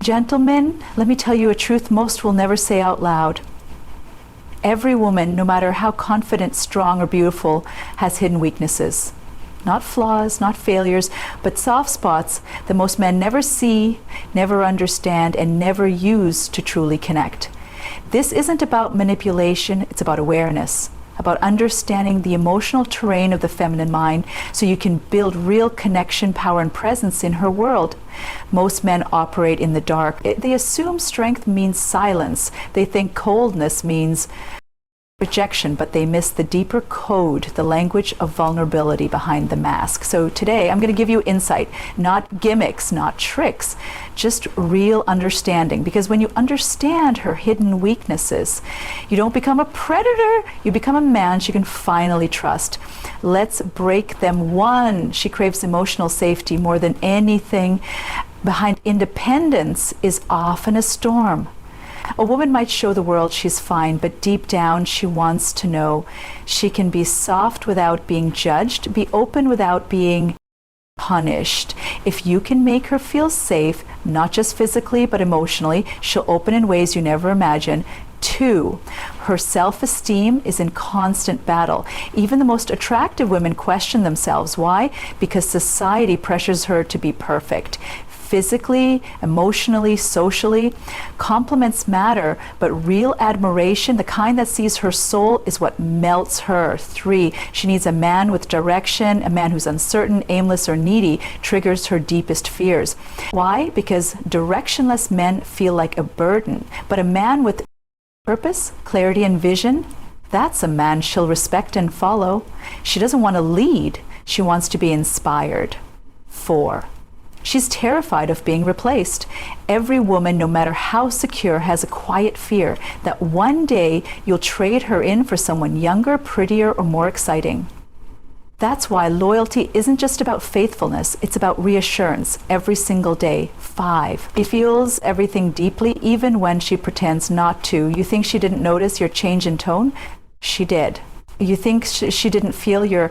Gentlemen, let me tell you a truth most will never say out loud. Every woman, no matter how confident, strong, or beautiful, has hidden weaknesses. Not flaws, not failures, but soft spots that most men never see, never understand, and never use to truly connect. This isn't about manipulation, it's about awareness, about understanding the emotional terrain of the feminine mind so you can build real connection, power, and presence in her world. Most men operate in the dark. They assume strength means silence. They think coldness means rejection, but they miss the deeper code, the language of vulnerability behind the mask. So today I'm going to give you insight, not gimmicks, not tricks, just real understanding. Because when you understand her hidden weaknesses, you don't become a predator, you become a man she can finally trust. Let's break them. One, she craves emotional safety more than anything. Behind independence is often a storm. A woman might show the world she's fine, but deep down she wants to know she can be soft without being judged, be open without being punished. If you can make her feel safe, not just physically but emotionally, she'll open in ways you never imagine. Two, her self-esteem is in constant battle. Even the most attractive women question themselves. Why? Because society pressures her to be perfect. Physically, emotionally, socially. Compliments matter, but real admiration, the kind that sees her soul, is what melts her. Three, she needs a man with direction. A man who's uncertain, aimless, or needy triggers her deepest fears. Why? Because directionless men feel like a burden, but a man with purpose, clarity, and vision, that's a man she'll respect and follow. She doesn't want to lead, she wants to be inspired. Four, she's terrified of being replaced. Every woman, no matter how secure, has a quiet fear that one day you'll trade her in for someone younger, prettier, or more exciting. That's why loyalty isn't just about faithfulness, it's about reassurance every single day. Five, she feels everything deeply even when she pretends not to. You think she didn't notice your change in tone? She did. You think she didn't feel your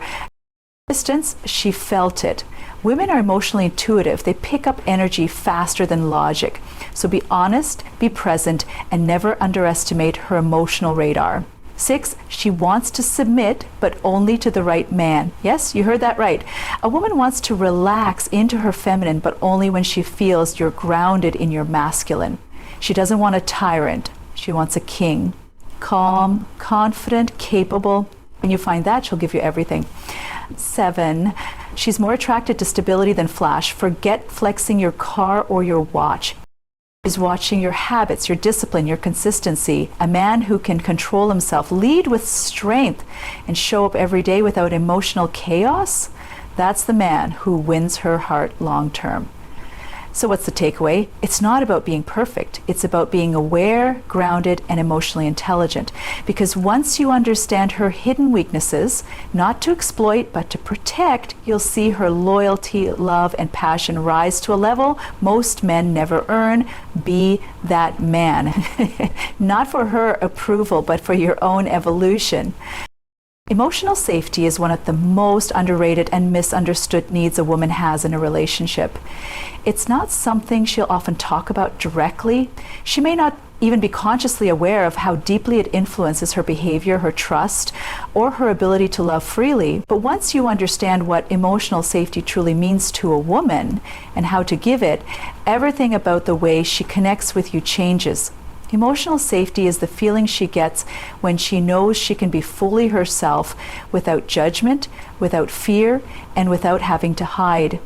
distance? She felt it. Women are emotionally intuitive. They pick up energy faster than logic. So be honest, be present, and never underestimate her emotional radar. Six, she wants to submit, but only to the right man. Yes, you heard that right. A woman wants to relax into her feminine, but only when she feels you're grounded in your masculine. She doesn't want a tyrant. She wants a king. Calm, confident, capable. When you find that, she'll give you everything. Seven, she's more attracted to stability than flash. Forget flexing your car or your watch. She's watching your habits, your discipline, your consistency. A man who can control himself, lead with strength, and show up every day without emotional chaos, that's the man who wins her heart long term. So what's the takeaway? It's not about being perfect. It's about being aware, grounded, and emotionally intelligent. Because once you understand her hidden weaknesses, not to exploit, but to protect, you'll see her loyalty, love, and passion rise to a level most men never earn. Be that man. Not for her approval, but for your own evolution. Emotional safety is one of the most underrated and misunderstood needs a woman has in a relationship. It's not something she'll often talk about directly. She may not even be consciously aware of how deeply it influences her behavior, her trust, or her ability to love freely. But once you understand what emotional safety truly means to a woman and how to give it, everything about the way she connects with you changes. Emotional safety is the feeling she gets when she knows she can be fully herself without judgment, without fear, and without having to hide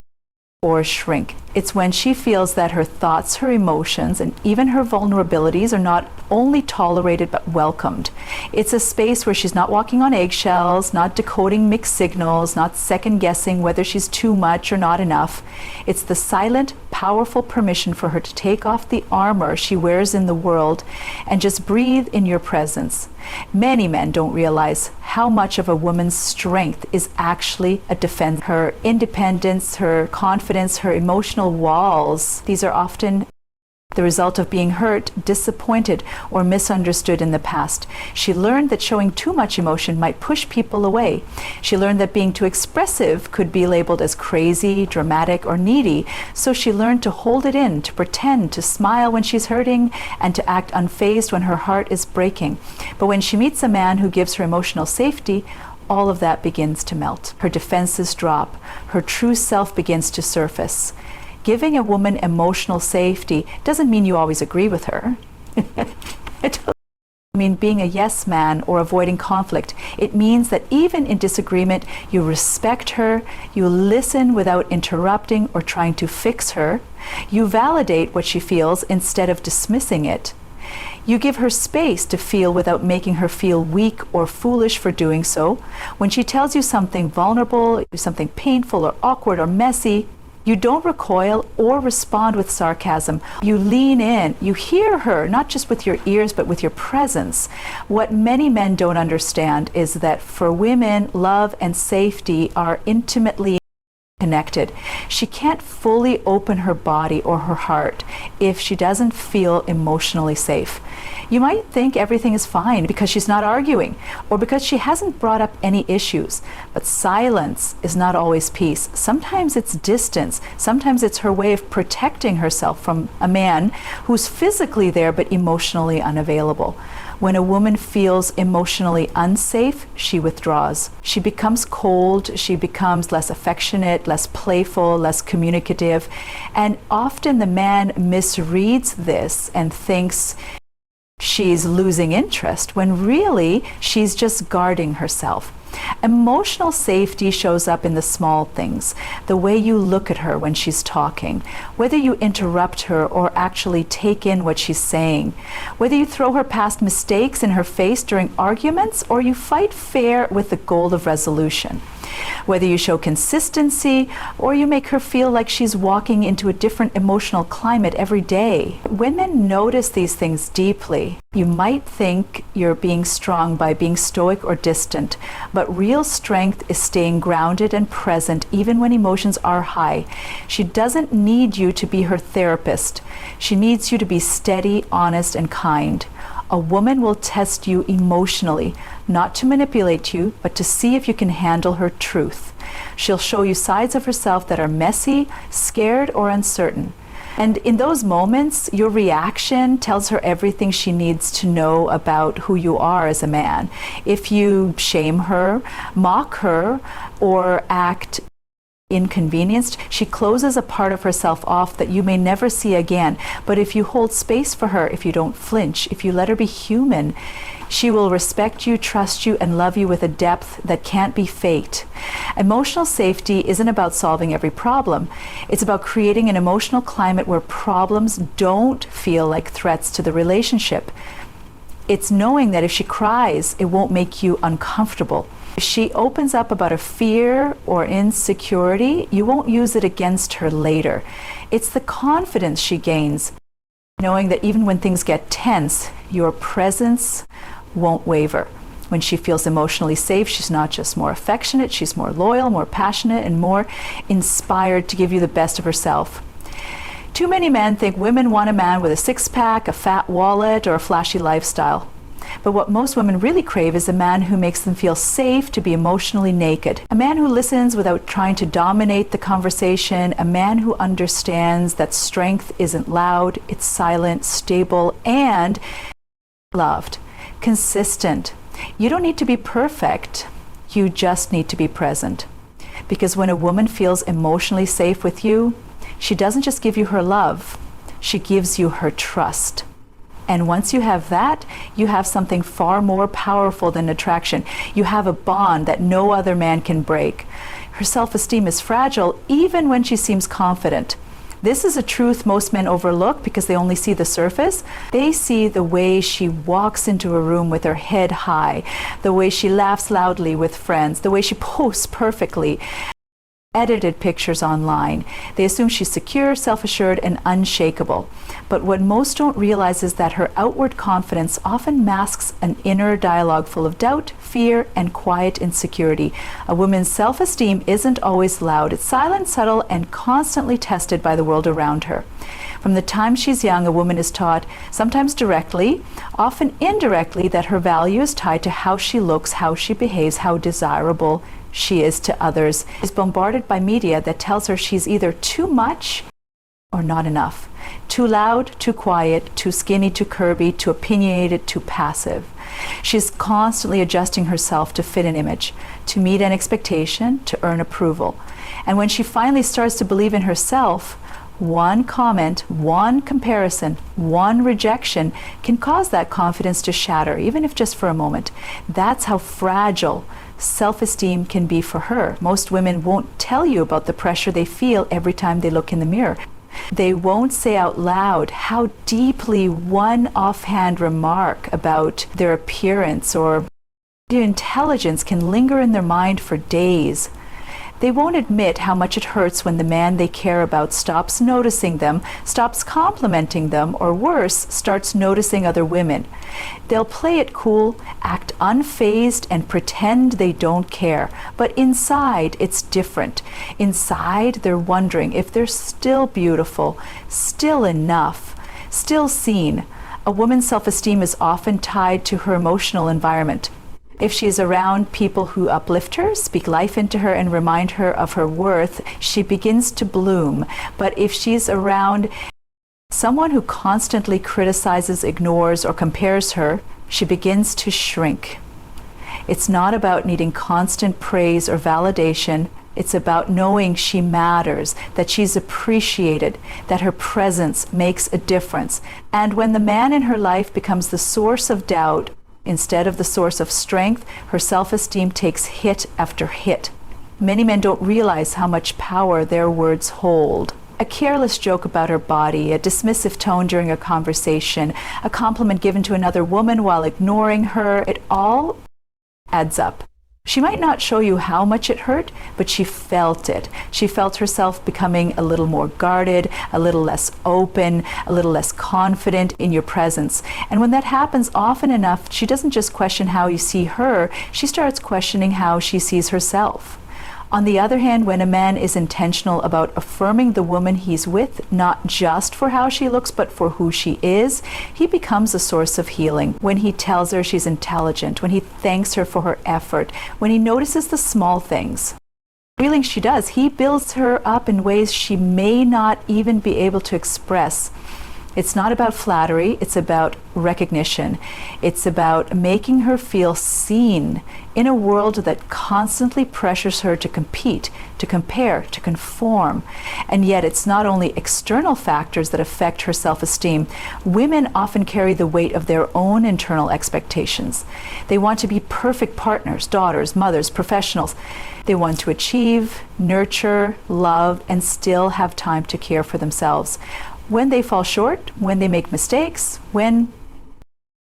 or shrink. It's when she feels that her thoughts, her emotions, and even her vulnerabilities are not only tolerated but welcomed. It's a space where she's not walking on eggshells, not decoding mixed signals, not second-guessing whether she's too much or not enough. It's the silent, powerful permission for her to take off the armor she wears in the world and just breathe in your presence. Many men don't realize how much of a woman's strength is actually a defense. Her independence, her confidence, her emotional walls, these are often the result of being hurt, disappointed, or misunderstood in the past. She learned that showing too much emotion might push people away. She learned that being too expressive could be labeled as crazy, dramatic, or needy. So she learned to hold it in, to pretend, to smile when she's hurting, and to act unfazed when her heart is breaking. But when she meets a man who gives her emotional safety, all of that begins to melt. Her defenses drop. Her true self begins to surface. Giving a woman emotional safety doesn't mean you always agree with her. It doesn't mean being a yes man or avoiding conflict. It means that even in disagreement, you respect her, you listen without interrupting or trying to fix her, you validate what she feels instead of dismissing it. You give her space to feel without making her feel weak or foolish for doing so. When she tells you something vulnerable, something painful or awkward or messy, you don't recoil or respond with sarcasm. You lean in. You hear her, not just with your ears, but with your presence. What many men don't understand is that for women, love and safety are intimately connected. She can't fully open her body or her heart if she doesn't feel emotionally safe. You might think everything is fine because she's not arguing or because she hasn't brought up any issues. But silence is not always peace. Sometimes it's distance. Sometimes it's her way of protecting herself from a man who's physically there but emotionally unavailable. When a woman feels emotionally unsafe, she withdraws. She becomes cold, she becomes less affectionate, less playful, less communicative. And often the man misreads this and thinks she's losing interest when really she's just guarding herself. Emotional safety shows up in the small things, the way you look at her when she's talking, whether you interrupt her or actually take in what she's saying, whether you throw her past mistakes in her face during arguments or you fight fair with the goal of resolution, whether you show consistency or you make her feel like she's walking into a different emotional climate every day. Women notice these things deeply. You might think you're being strong by being stoic or distant, but real strength is staying grounded and present even when emotions are high. She doesn't need you to be her therapist. She needs you to be steady, honest, and kind. A woman will test you emotionally, not to manipulate you, but to see if you can handle her truth. She'll show you sides of herself that are messy, scared, or uncertain. And in those moments, your reaction tells her everything she needs to know about who you are as a man. If you shame her, mock her, or act inconvenienced, she closes a part of herself off that you may never see again. But if you hold space for her, if you don't flinch, if you let her be human, she will respect you, trust you, and love you with a depth that can't be faked. Emotional safety isn't about solving every problem. It's about creating an emotional climate where problems don't feel like threats to the relationship. It's knowing that if she cries, it won't make you uncomfortable. If she opens up about a fear or insecurity, you won't use it against her later. It's the confidence she gains, knowing that even when things get tense, your presence won't waver. When she feels emotionally safe, she's not just more affectionate, she's more loyal, more passionate, and more inspired to give you the best of herself. Too many men think women want a man with a six-pack, a fat wallet, or a flashy lifestyle. But what most women really crave is a man who makes them feel safe to be emotionally naked. A man who listens without trying to dominate the conversation. A man who understands that strength isn't loud, it's silent, stable, and loved. Consistent. You don't need to be perfect. You just need to be present. Because when a woman feels emotionally safe with you, she doesn't just give you her love, she gives you her trust. And once you have that, you have something far more powerful than attraction. You have a bond that no other man can break. Her self-esteem is fragile even when she seems confident. This is a truth most men overlook because they only see the surface. They see the way she walks into a room with her head high, the way she laughs loudly with friends, the way she posts perfectly, edited pictures online. They assume she's secure, self-assured, and unshakable. But what most don't realize is that her outward confidence often masks an inner dialogue full of doubt, fear, and quiet insecurity. A woman's self-esteem isn't always loud. It's silent, subtle, and constantly tested by the world around her. From the time she's young, a woman is taught, sometimes directly, often indirectly, that her value is tied to how she looks, how she behaves, how desirable she is to others. She's bombarded by media that tells her she's either too much or not enough. Too loud, too quiet, too skinny, too curvy, too opinionated, too passive. She's constantly adjusting herself to fit an image, to meet an expectation, to earn approval. And when she finally starts to believe in herself, one comment, one comparison, one rejection can cause that confidence to shatter, even if just for a moment. That's how fragile self-esteem can be for her. Most women won't tell you about the pressure they feel every time they look in the mirror. They won't say out loud how deeply one offhand remark about their appearance or their intelligence can linger in their mind for days. They won't admit how much it hurts when the man they care about stops noticing them, stops complimenting them, or worse, starts noticing other women. They'll play it cool, act unfazed, and pretend they don't care. But inside, it's different. Inside, they're wondering if they're still beautiful, still enough, still seen. A woman's self-esteem is often tied to her emotional environment. If she's around people who uplift her, speak life into her, and remind her of her worth, she begins to bloom. But if she's around someone who constantly criticizes, ignores, or compares her, she begins to shrink. It's not about needing constant praise or validation. It's about knowing she matters, that she's appreciated, that her presence makes a difference. And when the man in her life becomes the source of doubt, instead of the source of strength, her self-esteem takes hit after hit. Many men don't realize how much power their words hold. A careless joke about her body, a dismissive tone during a conversation, a compliment given to another woman while ignoring her, it all adds up. She might not show you how much it hurt, but she felt it. She felt herself becoming a little more guarded, a little less open, a little less confident in your presence. And when that happens often enough, she doesn't just question how you see her, she starts questioning how she sees herself. On the other hand, when a man is intentional about affirming the woman he's with, not just for how she looks, but for who she is, he becomes a source of healing. When he tells her she's intelligent, when he thanks her for her effort, when he notices the small things, feeling she does, he builds her up in ways she may not even be able to express. It's not about flattery, it's about recognition. It's about making her feel seen in a world that constantly pressures her to compete, to compare, to conform. And yet it's not only external factors that affect her self-esteem. Women often carry the weight of their own internal expectations. They want to be perfect partners, daughters, mothers, professionals. They want to achieve, nurture, love, and still have time to care for themselves. When they fall short, when they make mistakes, when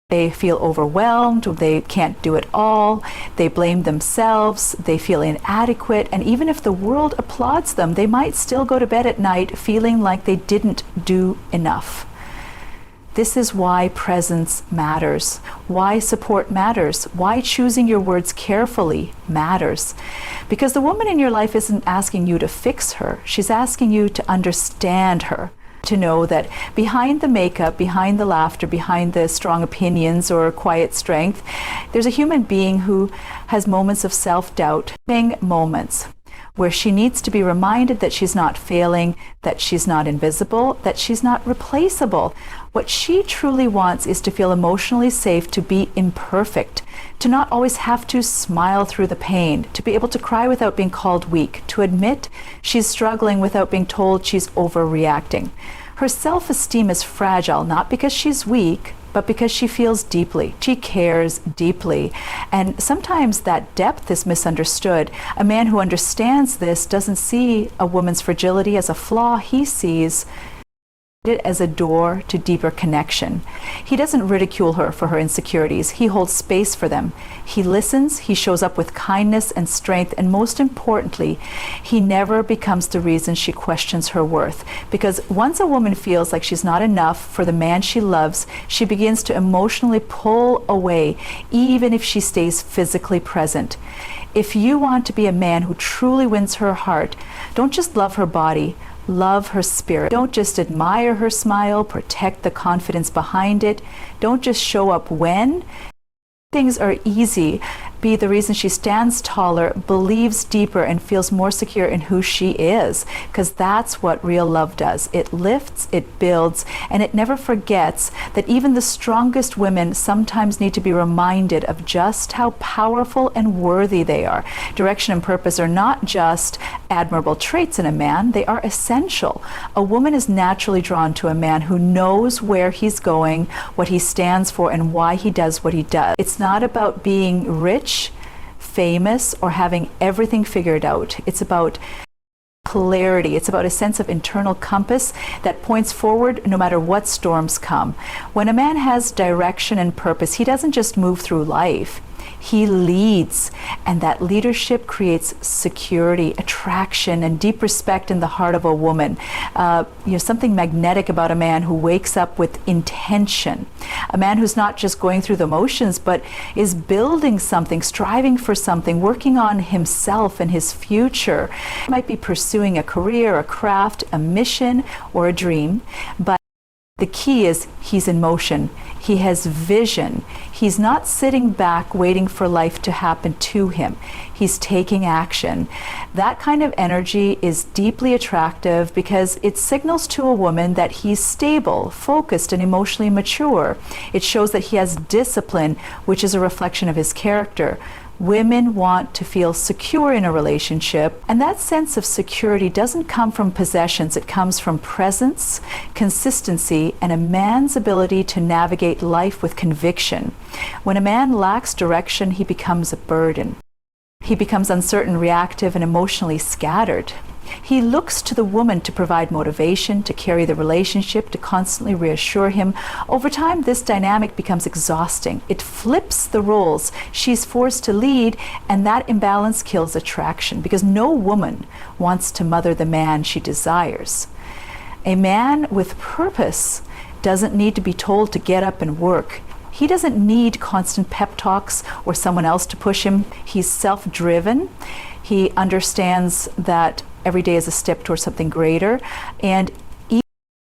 they feel overwhelmed, they can't do it all, they blame themselves, they feel inadequate, and even if the world applauds them, they might still go to bed at night feeling like they didn't do enough. This is why presence matters, why support matters, why choosing your words carefully matters. Because the woman in your life isn't asking you to fix her, she's asking you to understand her. To know that behind the makeup, behind the laughter, behind the strong opinions or quiet strength, there's a human being who has moments of self-doubt, moments where she needs to be reminded that she's not failing, that she's not invisible, that she's not replaceable. What she truly wants is to feel emotionally safe to be imperfect, to not always have to smile through the pain, to be able to cry without being called weak, to admit she's struggling without being told she's overreacting. Her self-esteem is fragile, not because she's weak, but because she feels deeply. She cares deeply. And sometimes that depth is misunderstood. A man who understands this doesn't see a woman's fragility as a flaw. He sees it as a door to deeper connection. He doesn't ridicule her for her insecurities. He holds space for them. He listens, he shows up with kindness and strength, and most importantly, he never becomes the reason she questions her worth. Because once a woman feels like she's not enough for the man she loves, she begins to emotionally pull away, even if she stays physically present. If you want to be a man who truly wins her heart, don't just love her body, love her spirit. Don't just admire her smile, protect the confidence behind it. Don't just show up when things are easy. Be the reason she stands taller, believes deeper, and feels more secure in who she is. Because that's what real love does. It lifts, it builds, and it never forgets that even the strongest women sometimes need to be reminded of just how powerful and worthy they are. Direction and purpose are not just admirable traits in a man, they are essential. A woman is naturally drawn to a man who knows where he's going, what he stands for, and why he does what he does. It's not about being rich, famous, or having everything figured out. It's about clarity. It's about a sense of internal compass that points forward no matter what storms come. When a man has direction and purpose, he doesn't just move through life. He leads, and that leadership creates security, attraction, and deep respect in the heart of a woman. Something magnetic about a man who wakes up with intention. A man who's not just going through the motions, but is building something, striving for something, working on himself and his future. He might be pursuing a career, a craft, a mission, or a dream, but the key is he's in motion. He has vision. He's not sitting back waiting for life to happen to him. He's taking action. That kind of energy is deeply attractive because it signals to a woman that he's stable, focused, and emotionally mature. It shows that he has discipline, which is a reflection of his character. Women want to feel secure in a relationship, and that sense of security doesn't come from possessions. It comes from presence, consistency, and a man's ability to navigate life with conviction. When a man lacks direction, he becomes a burden. He becomes uncertain, reactive, and emotionally scattered. He looks to the woman to provide motivation, to carry the relationship, to constantly reassure him. Over time, this dynamic becomes exhausting. It flips the roles. She's forced to lead, and that imbalance kills attraction because no woman wants to mother the man she desires. A man with purpose doesn't need to be told to get up and work. He doesn't need constant pep talks or someone else to push him. He's self-driven. He understands that every day is a step towards something greater. And even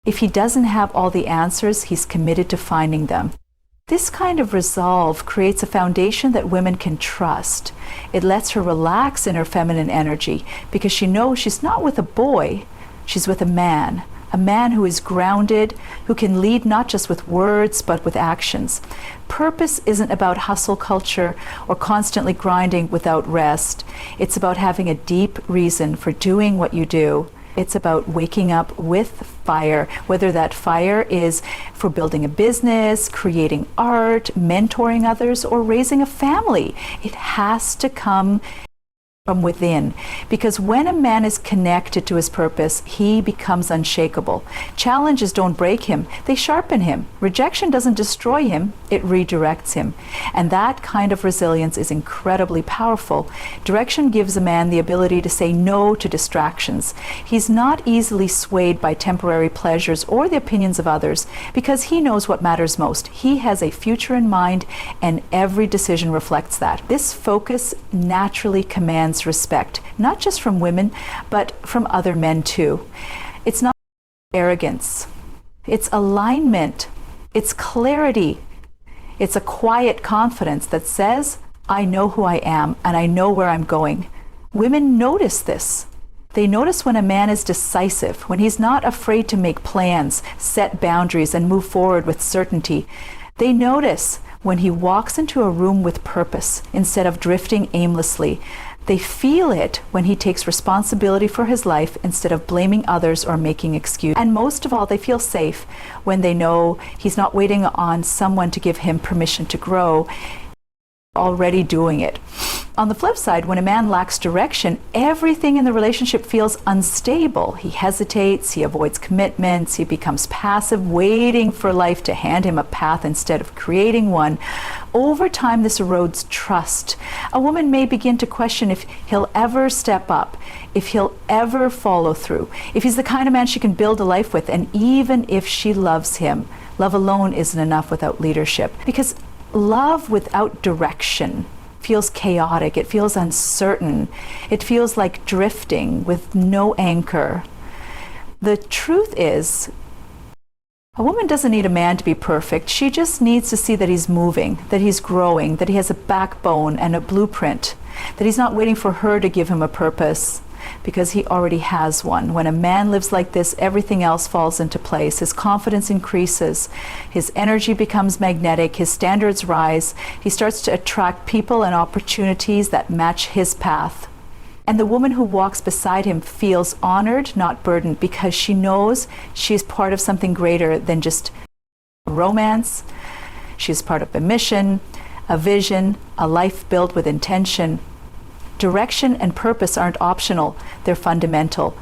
if he doesn't have all the answers, he's committed to finding them. This kind of resolve creates a foundation that women can trust. It lets her relax in her feminine energy because she knows she's not with a boy, she's with a man who is grounded, who can lead not just with words, but with actions. Purpose isn't about hustle culture or constantly grinding without rest. It's about having a deep reason for doing what you do. It's about waking up with fire, whether that fire is for building a business, creating art, mentoring others, or raising a family. It has to come from within, because when a man is connected to his purpose, he becomes unshakable. Challenges don't break him, they sharpen him. Rejection doesn't destroy him, it redirects him. And that kind of resilience is incredibly powerful. Direction gives a man the ability to say no to distractions. He's not easily swayed by temporary pleasures or the opinions of others because he knows what matters most. He has a future in mind, and every decision reflects that. This focus naturally commands respect, not just from women, but from other men too. It's not arrogance, it's alignment, it's clarity, it's a quiet confidence that says, I know who I am and I know where I'm going. Women notice this. They notice when a man is decisive, when he's not afraid to make plans, set boundaries, and move forward with certainty. They notice when he walks into a room with purpose instead of drifting aimlessly. They feel it when he takes responsibility for his life instead of blaming others or making excuses. And most of all, they feel safe when they know he's not waiting on someone to give him permission to grow, already doing it. On the flip side, when a man lacks direction, everything in the relationship feels unstable. He hesitates, he avoids commitments, he becomes passive, waiting for life to hand him a path instead of creating one. Over time, this erodes trust. A woman may begin to question if he'll ever step up, if he'll ever follow through, if he's the kind of man she can build a life with, and even if she loves him. Love alone isn't enough without leadership, because love without direction feels chaotic, it feels uncertain, it feels like drifting with no anchor. The truth is, a woman doesn't need a man to be perfect. She just needs to see that he's moving, that he's growing, that he has a backbone and a blueprint, that he's not waiting for her to give him a purpose, because he already has one. When a man lives like this, everything else falls into place. His confidence increases, his energy becomes magnetic, his standards rise, he starts to attract people and opportunities that match his path. And the woman who walks beside him feels honored, not burdened, because she knows she's part of something greater than just romance. She's part of a mission, a vision, a life built with intention. Direction and purpose aren't optional, they're fundamental.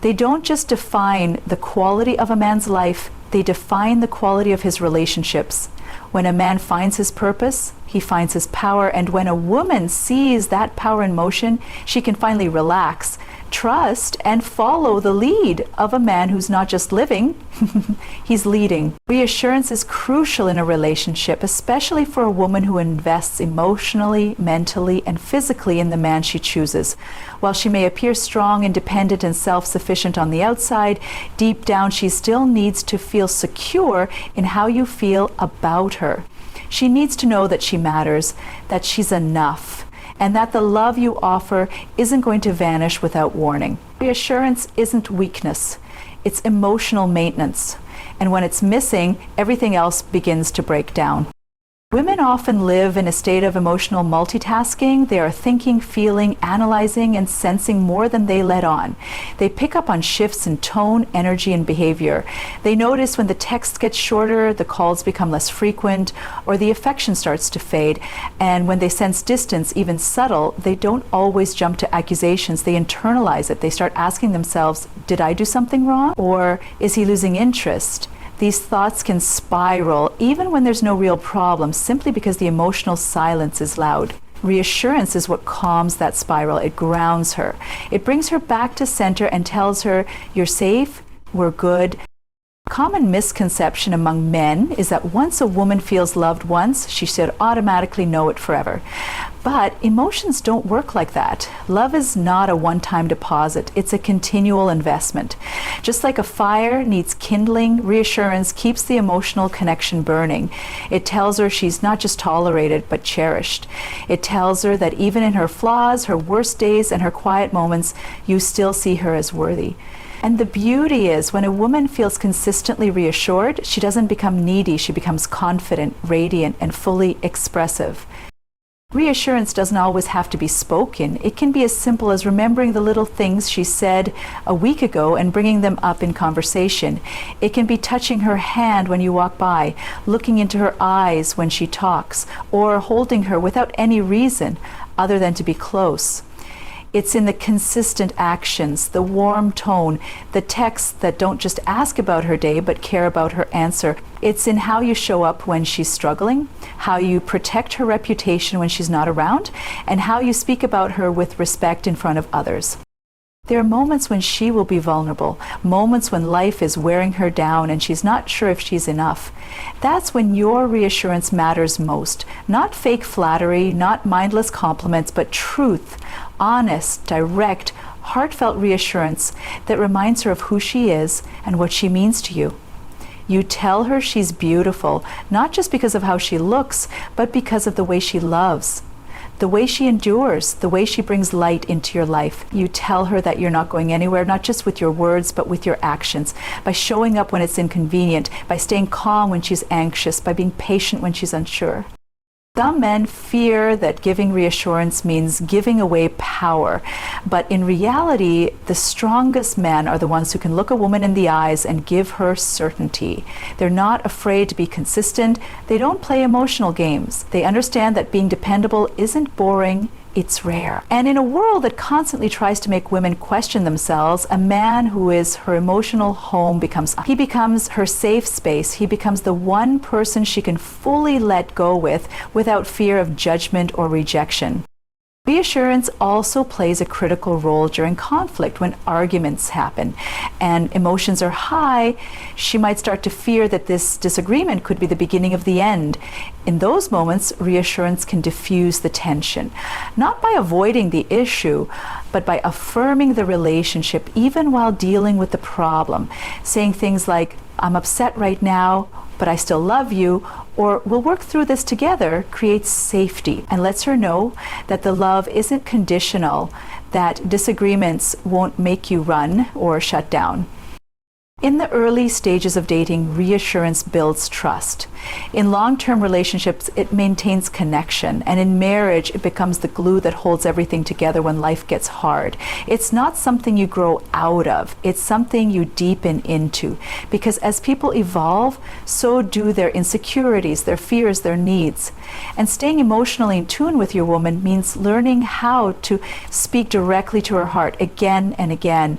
They don't just define the quality of a man's life, they define the quality of his relationships. When a man finds his purpose, he finds his power, and when a woman sees that power in motion, she can finally relax, trust, and follow the lead of a man who's not just living, he's leading. Reassurance is crucial in a relationship, especially for a woman who invests emotionally, mentally, and physically in the man she chooses. While she may appear strong, independent, and self-sufficient on the outside, deep down she still needs to feel secure in how you feel about her. She needs to know that she matters, that she's enough, and that the love you offer isn't going to vanish without warning. Reassurance isn't weakness, it's emotional maintenance. And when it's missing, everything else begins to break down. Women often live in a state of emotional multitasking. They are thinking, feeling, analyzing, and sensing more than they let on. They pick up on shifts in tone, energy, and behavior. They notice when the text gets shorter, the calls become less frequent, or the affection starts to fade. And when they sense distance, even subtle, they don't always jump to accusations. They internalize it. They start asking themselves, did I do something wrong? Or is he losing interest? These thoughts can spiral even when there's no real problem, simply because the emotional silence is loud. Reassurance is what calms that spiral. It grounds her. It brings her back to center and tells her, you're safe, we're good. A common misconception among men is that once a woman feels loved once, she should automatically know it forever. But emotions don't work like that. Love is not a one-time deposit. It's a continual investment. Just like a fire needs kindling, reassurance keeps the emotional connection burning. It tells her she's not just tolerated, but cherished. It tells her that even in her flaws, her worst days, and her quiet moments, you still see her as worthy. And the beauty is, when a woman feels consistently reassured, she doesn't become needy, she becomes confident, radiant, and fully expressive. Reassurance doesn't always have to be spoken. It can be as simple as remembering the little things she said a week ago and bringing them up in conversation. It can be touching her hand when you walk by, looking into her eyes when she talks, or holding her without any reason other than to be close. It's in the consistent actions, the warm tone, the texts that don't just ask about her day but care about her answer. It's in how you show up when she's struggling, how you protect her reputation when she's not around, and how you speak about her with respect in front of others. There are moments when she will be vulnerable, moments when life is wearing her down and she's not sure if she's enough. That's when your reassurance matters most. Not fake flattery, not mindless compliments, but truth, honest, direct, heartfelt reassurance that reminds her of who she is and what she means to you. You tell her she's beautiful, not just because of how she looks, but because of the way she loves. The way she endures, the way she brings light into your life. You tell her that you're not going anywhere, not just with your words, but with your actions, by showing up when it's inconvenient, by staying calm when she's anxious, by being patient when she's unsure. Some men fear that giving reassurance means giving away power, but in reality, the strongest men are the ones who can look a woman in the eyes and give her certainty. They're not afraid to be consistent. They don't play emotional games. They understand that being dependable isn't boring, it's rare. And in a world that constantly tries to make women question themselves, a man who is her emotional home becomes her safe space. He becomes the one person she can fully let go with without fear of judgment or rejection. Reassurance also plays a critical role during conflict when arguments happen and emotions are high. She might start to fear that this disagreement could be the beginning of the end. In those moments, reassurance can diffuse the tension, not by avoiding the issue, but by affirming the relationship even while dealing with the problem, saying things like, "I'm upset right now, but I still love you," or "we'll work through this together," creates safety and lets her know that the love isn't conditional, that disagreements won't make you run or shut down. In the early stages of dating, reassurance builds trust. In long-term relationships, it maintains connection, and in marriage, it becomes the glue that holds everything together when life gets hard. It's not something you grow out of, it's something you deepen into, because as people evolve, so do their insecurities, their fears, their needs. And staying emotionally in tune with your woman means learning how to speak directly to her heart again and again.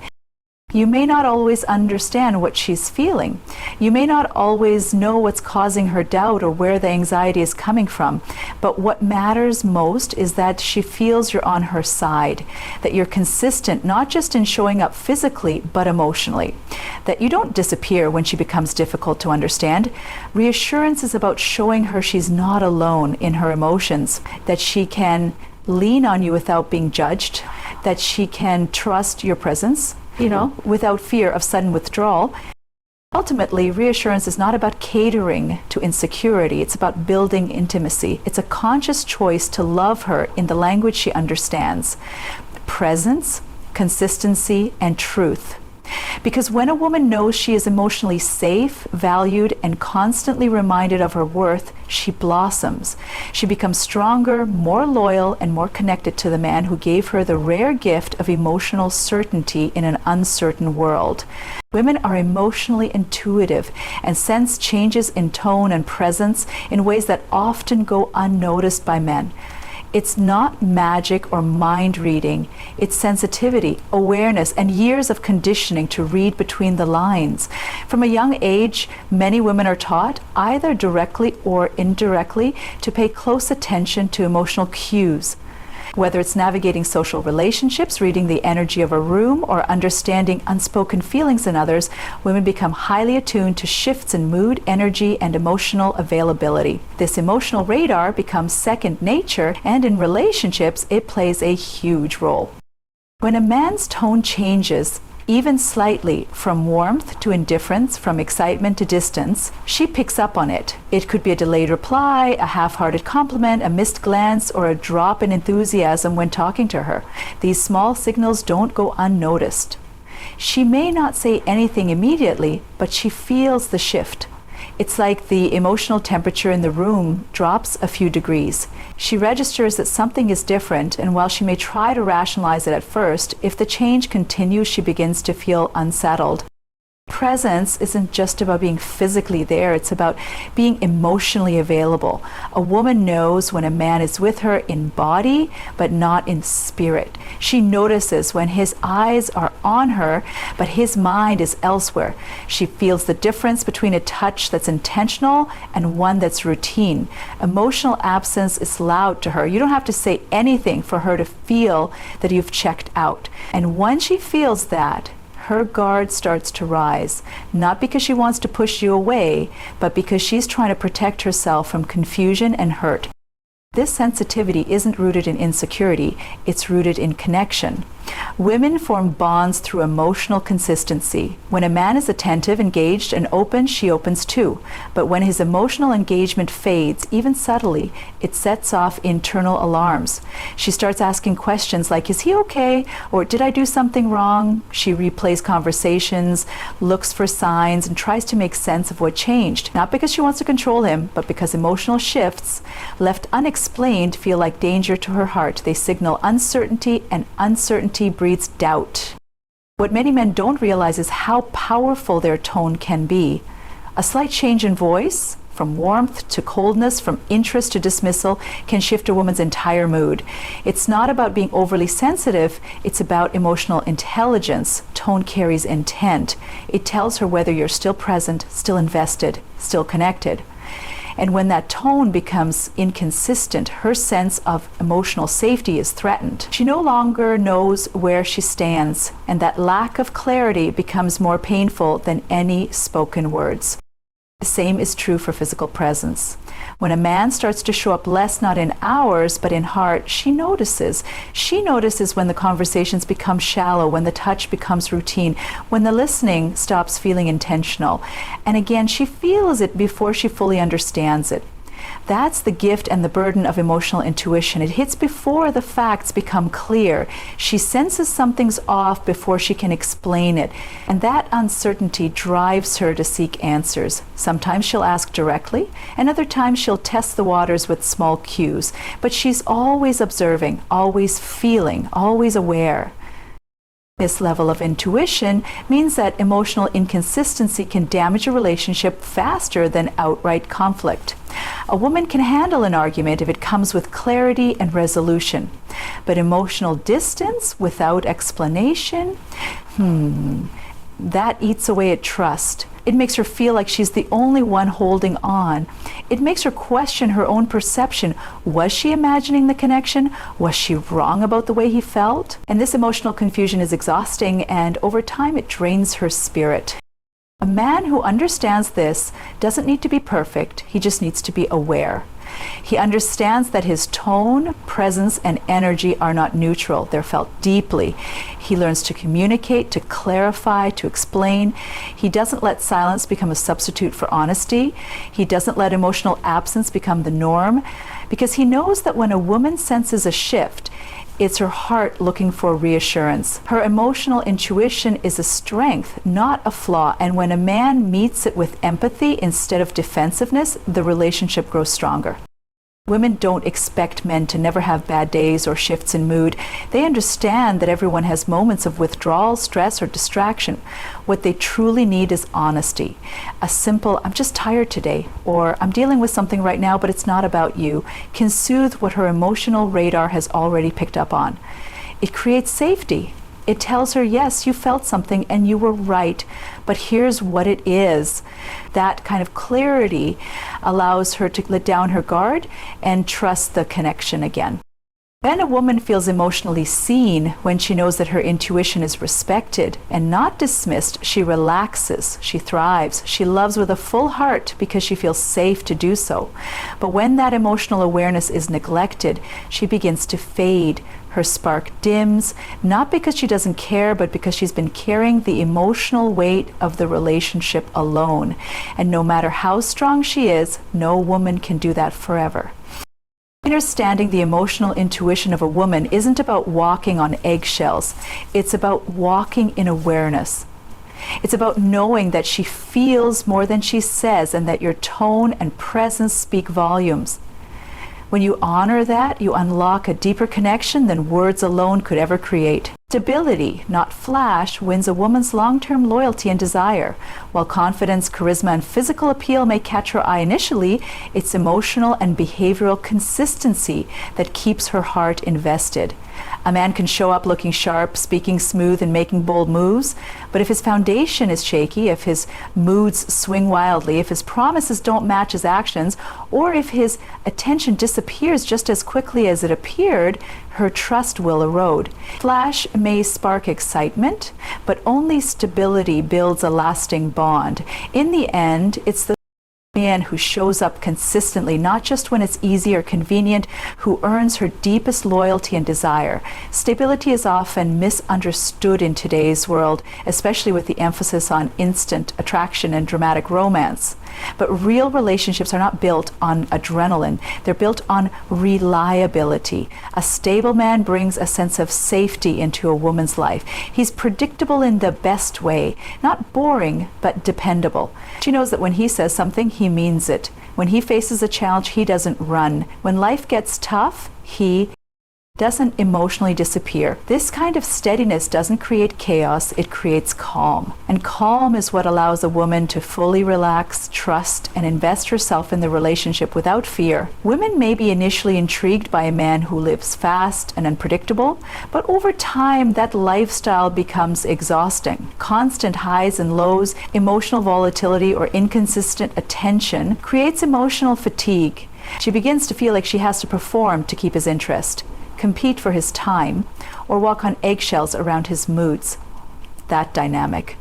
You may not always understand what she's feeling. You may not always know what's causing her doubt or where the anxiety is coming from. But what matters most is that she feels you're on her side, that you're consistent, not just in showing up physically, but emotionally, that you don't disappear when she becomes difficult to understand. Reassurance is about showing her she's not alone in her emotions, that she can lean on you without being judged, that she can trust your presence, without fear of sudden withdrawal. Ultimately, reassurance is not about catering to insecurity. It's about building intimacy. It's a conscious choice to love her in the language she understands. Presence, consistency, and truth. Because when a woman knows she is emotionally safe, valued, and constantly reminded of her worth, she blossoms. She becomes stronger, more loyal, and more connected to the man who gave her the rare gift of emotional certainty in an uncertain world. Women are emotionally intuitive and sense changes in tone and presence in ways that often go unnoticed by men. It's not magic or mind reading. It's sensitivity, awareness, and years of conditioning to read between the lines. From a young age, many women are taught, either directly or indirectly, to pay close attention to emotional cues. Whether it's navigating social relationships, reading the energy of a room, or understanding unspoken feelings in others, women become highly attuned to shifts in mood, energy, and emotional availability. This emotional radar becomes second nature, and in relationships, it plays a huge role. When a man's tone changes, even slightly, from warmth to indifference, from excitement to distance, she picks up on it. It could be a delayed reply, a half-hearted compliment, a missed glance, or a drop in enthusiasm when talking to her. These small signals don't go unnoticed. She may not say anything immediately, but she feels the shift. It's like the emotional temperature in the room drops a few degrees. She registers that something is different, and while she may try to rationalize it at first, if the change continues, she begins to feel unsettled. Presence isn't just about being physically there, it's about being emotionally available. A woman knows when a man is with her in body, but not in spirit. She notices when his eyes are on her, but his mind is elsewhere. She feels the difference between a touch that's intentional and one that's routine. Emotional absence is loud to her. You don't have to say anything for her to feel that you've checked out. And when she feels that, her guard starts to rise, not because she wants to push you away, but because she's trying to protect herself from confusion and hurt. This sensitivity isn't rooted in insecurity, it's rooted in connection. Women form bonds through emotional consistency. When a man is attentive, engaged, and open, she opens too. But when his emotional engagement fades, even subtly, it sets off internal alarms. She starts asking questions like, "Is he okay?" or "Did I do something wrong?" She replays conversations, looks for signs, and tries to make sense of what changed. Not because she wants to control him, but because emotional shifts, left unexplained, feel like danger to her heart. They signal uncertainty, and uncertainty breeds doubt. What many men don't realize is how powerful their tone can be. A slight change in voice, from warmth to coldness, from interest to dismissal, can shift a woman's entire mood. It's not about being overly sensitive, it's about emotional intelligence. Tone carries intent. It tells her whether you're still present, still invested, still connected. And when that tone becomes inconsistent, her sense of emotional safety is threatened. She no longer knows where she stands, and that lack of clarity becomes more painful than any spoken words. The same is true for physical presence. When a man starts to show up less, not in hours, but in heart, she notices. She notices when the conversations become shallow, when the touch becomes routine, when the listening stops feeling intentional. And again, she feels it before she fully understands it. That's the gift and the burden of emotional intuition. It hits before the facts become clear. She senses something's off before she can explain it. And that uncertainty drives her to seek answers. Sometimes she'll ask directly, and other times she'll test the waters with small cues. But she's always observing, always feeling, always aware. This level of intuition means that emotional inconsistency can damage a relationship faster than outright conflict. A woman can handle an argument if it comes with clarity and resolution. But emotional distance without explanation, that eats away at trust. It makes her feel like she's the only one holding on. It makes her question her own perception. Was she imagining the connection? Was she wrong about the way he felt? And this emotional confusion is exhausting, and over time it drains her spirit. A man who understands this doesn't need to be perfect. He just needs to be aware. He understands that his tone, presence, and energy are not neutral. They're felt deeply. He learns to communicate, to clarify, to explain. He doesn't let silence become a substitute for honesty. He doesn't let emotional absence become the norm, because he knows that when a woman senses a shift, it's her heart looking for reassurance. Her emotional intuition is a strength, not a flaw. And when a man meets it with empathy instead of defensiveness, the relationship grows stronger. Women don't expect men to never have bad days or shifts in mood. They understand that everyone has moments of withdrawal, stress, or distraction. What they truly need is honesty. A simple, "I'm just tired today," or "I'm dealing with something right now, but it's not about you," can soothe what her emotional radar has already picked up on. It creates safety. It tells her, yes, you felt something and you were right, but here's what it is. That kind of clarity allows her to let down her guard and trust the connection again. Then a woman feels emotionally seen when she knows that her intuition is respected and not dismissed. She relaxes, she thrives, she loves with a full heart because she feels safe to do so. But when that emotional awareness is neglected, she begins to fade. Her spark dims, not because she doesn't care, but because she's been carrying the emotional weight of the relationship alone. And no matter how strong she is, no woman can do that forever. Understanding the emotional intuition of a woman isn't about walking on eggshells. It's about walking in awareness. It's about knowing that she feels more than she says, and that your tone and presence speak volumes. When you honor that, you unlock a deeper connection than words alone could ever create. Stability, not flash, wins a woman's long-term loyalty and desire. While confidence, charisma, and physical appeal may catch her eye initially, it's emotional and behavioral consistency that keeps her heart invested. A man can show up looking sharp, speaking smooth, and making bold moves, but if his foundation is shaky, if his moods swing wildly, if his promises don't match his actions, or if his attention disappears just as quickly as it appeared, her trust will erode. Flash may spark excitement, but only stability builds a lasting bond. In the end, it's the man who shows up consistently, not just when it's easy or convenient, who earns her deepest loyalty and desire. Stability is often misunderstood in today's world, especially with the emphasis on instant attraction and dramatic romance. But real relationships are not built on adrenaline. They're built on reliability. A stable man brings a sense of safety into a woman's life. He's predictable in the best way, not boring, but dependable. She knows that when he says something, he means it. When he faces a challenge, he doesn't run. When life gets tough, he doesn't emotionally disappear. This kind of steadiness doesn't create chaos, it creates calm. And calm is what allows a woman to fully relax, trust, and invest herself in the relationship without fear. Women may be initially intrigued by a man who lives fast and unpredictable, but over time that lifestyle becomes exhausting. Constant highs and lows, emotional volatility, or inconsistent attention creates emotional fatigue. She begins to feel like she has to perform to keep his interest, compete for his time, or walk on eggshells around his moods. That dynamic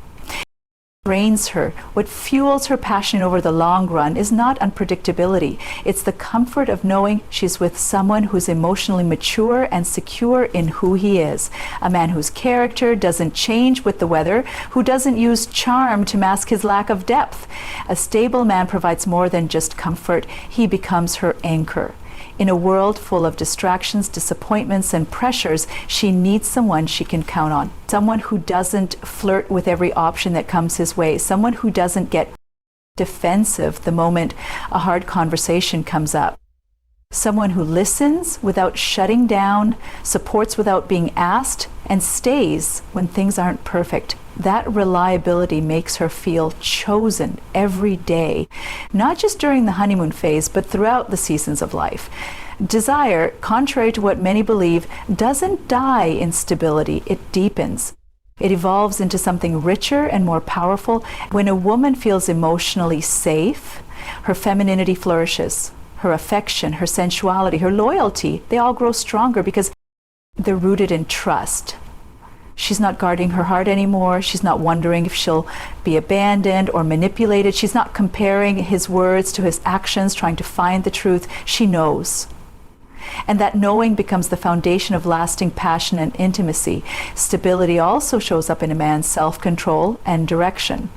drains her. What fuels her passion over the long run is not unpredictability. It's the comfort of knowing she's with someone who's emotionally mature and secure in who he is. A man whose character doesn't change with the weather, who doesn't use charm to mask his lack of depth. A stable man provides more than just comfort. He becomes her anchor. In a world full of distractions, disappointments, and pressures, she needs someone she can count on. Someone who doesn't flirt with every option that comes his way. Someone who doesn't get defensive the moment a hard conversation comes up. Someone who listens without shutting down, supports without being asked, and stays when things aren't perfect. That reliability makes her feel chosen every day, not just during the honeymoon phase, but throughout the seasons of life. Desire, contrary to what many believe, doesn't die in stability, it deepens. It evolves into something richer and more powerful. When a woman feels emotionally safe, her femininity flourishes. Her affection, her sensuality, her loyalty, they all grow stronger because they're rooted in trust. She's not guarding her heart anymore. She's not wondering if she'll be abandoned or manipulated. She's not comparing his words to his actions, trying to find the truth. She knows. And that knowing becomes the foundation of lasting passion and intimacy. Stability also shows up in a man's self-control and direction.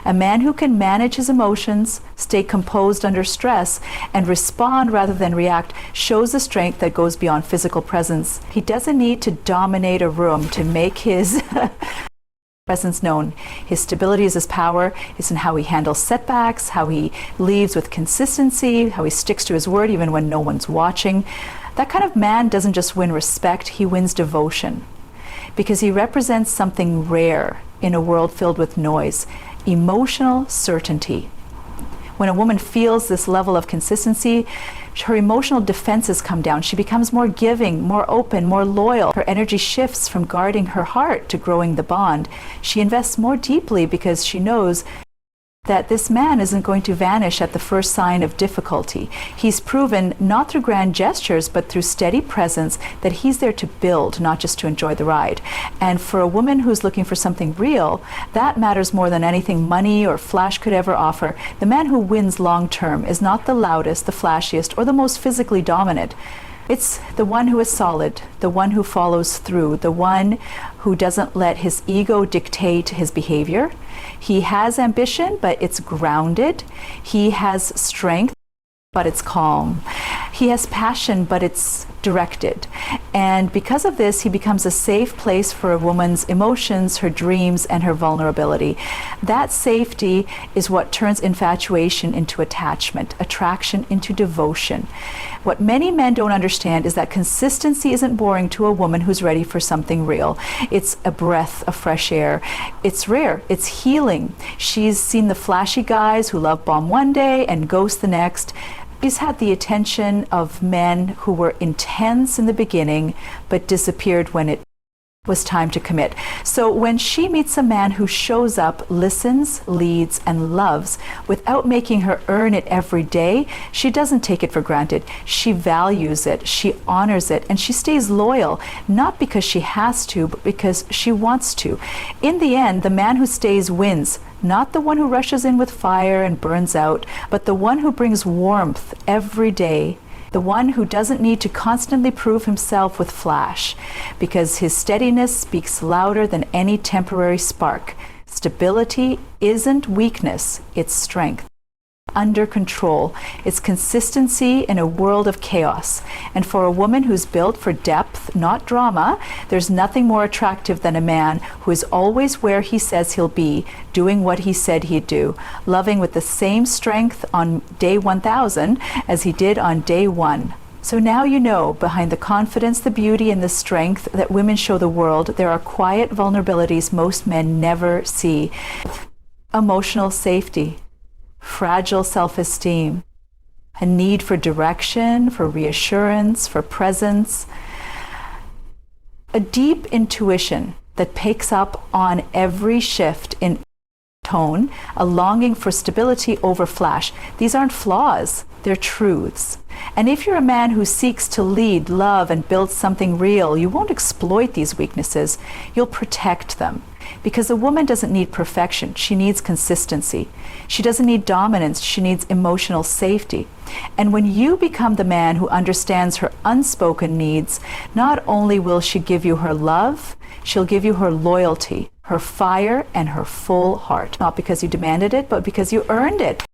A man who can manage his emotions, stay composed under stress, and respond rather than react shows a strength that goes beyond physical presence. He doesn't need to dominate a room to make his presence known. His stability is his power. It's in how he handles setbacks, how he leads with consistency, how he sticks to his word even when no one's watching. That kind of man doesn't just win respect, he wins devotion. Because he represents something rare in a world filled with noise. Emotional certainty. When a woman feels this level of consistency, her emotional defenses come down. She becomes more giving, more open, more loyal. Her energy shifts from guarding her heart to growing the bond. She invests more deeply because she knows that this man isn't going to vanish at the first sign of difficulty. He's proven, not through grand gestures, but through steady presence, that he's there to build, not just to enjoy the ride. And for a woman who's looking for something real, that matters more than anything money or flash could ever offer. The man who wins long term is not the loudest, the flashiest, or the most physically dominant. It's the one who is solid, the one who follows through, the one who doesn't let his ego dictate his behavior. He has ambition, but it's grounded. He has strength, but it's calm. He has passion, but it's directed. And because of this, he becomes a safe place for a woman's emotions, her dreams, and her vulnerability. That safety is what turns infatuation into attachment, attraction into devotion. What many men don't understand is that consistency isn't boring to a woman who's ready for something real. It's a breath of fresh air. It's rare. It's healing. She's seen the flashy guys who love bomb one day and ghost the next. She's had the attention of men who were intense in the beginning, but disappeared when it was time to commit. So when she meets a man who shows up, listens, leads, and loves without making her earn it every day, she doesn't take it for granted. She values it, she honors it, and she stays loyal, not because she has to, but because she wants to. In the end, the man who stays wins. Not the one who rushes in with fire and burns out, but the one who brings warmth every day, the one who doesn't need to constantly prove himself with flash, because his steadiness speaks louder than any temporary spark. Stability isn't weakness, it's strength. Under control. It's consistency in a world of chaos. And for a woman who's built for depth, not drama, there's nothing more attractive than a man who is always where he says he'll be, doing what he said he'd do, loving with the same strength on day 1000 as he did on day 1. So now you know, behind the confidence, the beauty, and the strength that women show the world, there are quiet vulnerabilities most men never see. Emotional safety, fragile self-esteem, a need for direction, for reassurance, for presence, a deep intuition that picks up on every shift in tone, a longing for stability over flash. These aren't flaws, they're truths. And if you're a man who seeks to lead, love, and build something real, you won't exploit these weaknesses, you'll protect them. Because a woman doesn't need perfection, she needs consistency. She doesn't need dominance, she needs emotional safety. And when you become the man who understands her unspoken needs, not only will she give you her love, she'll give you her loyalty, her fire, and her full heart. Not because you demanded it, but because you earned it.